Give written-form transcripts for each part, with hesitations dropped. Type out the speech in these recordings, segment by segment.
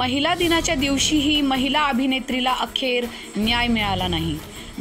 महिला दिनाच्या दिवशीही महिला अभिनेत्रीला अखेर न्याय मिळाला नाही।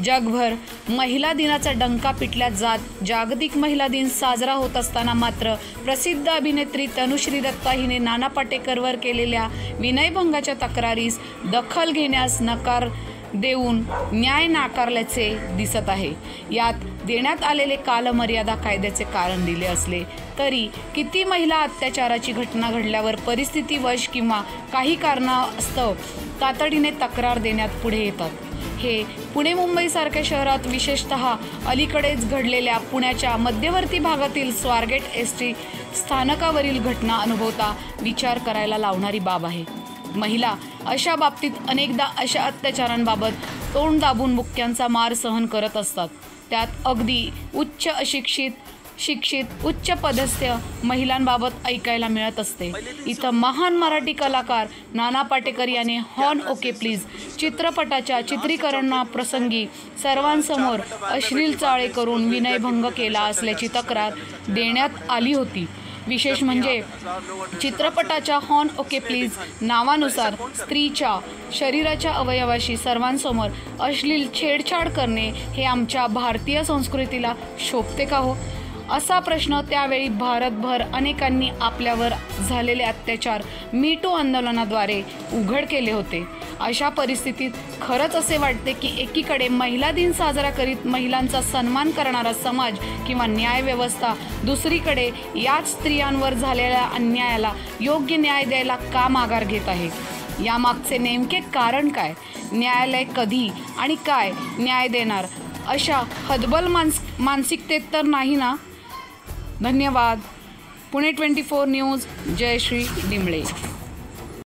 जगभर महिला दिनाचा डंका पिटल्या जात जागतिक महिला दिन साजरा होत असताना मात्र प्रसिद्ध अभिनेत्री तनुश्री दत्ता हिने नाना पाटेकरवर केलेल्या विनयभंगाच्या तक्रारीस दखल घेण्यास नकार देऊन न्याय नाकारल्याचे दिसत आहे। यात देण्यात आलेले कालमर्यादा कायद्याचे कारण दिले असले तरी किती महिला अत्याचाराची घटना घडल्यावर परिस्थितीवश किंवा काही कारणास्तव तातडीने तक्रार देण्यात पुढे येतात। हे पुणे मुंबई सारख्या शहरात विशेषतः अलीकडेच घडलेल्या पुण्याच्या मध्यवर्ती भागातील स्वारगेट एसटी स्थानकावरील घटना अनुभवता विचार करायला लावणारी बाब आहे। महिला अशा बाबतीत अनेकदा अशा अत्याचारांबाबत तोंड दाबून मुक्क्यांचा मार सहन करत असतात। त्यात अगदी उच्च शिक्षित उच्च पदस्थ महिलांबाबत ऐकायला मिळत असते। इथं महान मराठी कलाकार नाना पाटेकर याने हॉर्न ओके प्लीज चित्रपटाच्या चित्रीकरणाप्रसंगी सर्वांसमोर अश्लील चाळे करून विनयभंग केला असल्याची तक्रार देण्यात आली होती। विशेष म्हणजे चित्रपटाच्या हॉर्न ओके प्लीज नावानुसार स्त्रीच्या शरीराच्या अवयवाशी सर्वांसमोर अश्लील छेडछाड करणे हे आमच्या भारतीय संस्कृतीला शोभते का हो, असा प्रश्न त्यावेळी भारतभर अनेकांनी आपल्यावर झालेले अत्याचार मी टू आंदोलनाद्वारे उघड केले होते। अशा परिस्थितीत खरंच असे वाटते की एकीकडे महिला दिन साजरा करीत महिलांचा सन्मान करणारा समाज किंवा न्यायव्यवस्था दुसरीकडे याच स्त्रियांवर झालेल्या अन्यायाला योग्य न्याय द्यायला का माघार घेत आहे। यामागचे नेमके कारण काय, न्यायालय कधी आणि काय न्याय देणार, अशा हतबल मानसिकतेत तर नाही ना। धन्यवाद। पुणे 24 न्यूज, जयश्री डिंबळे।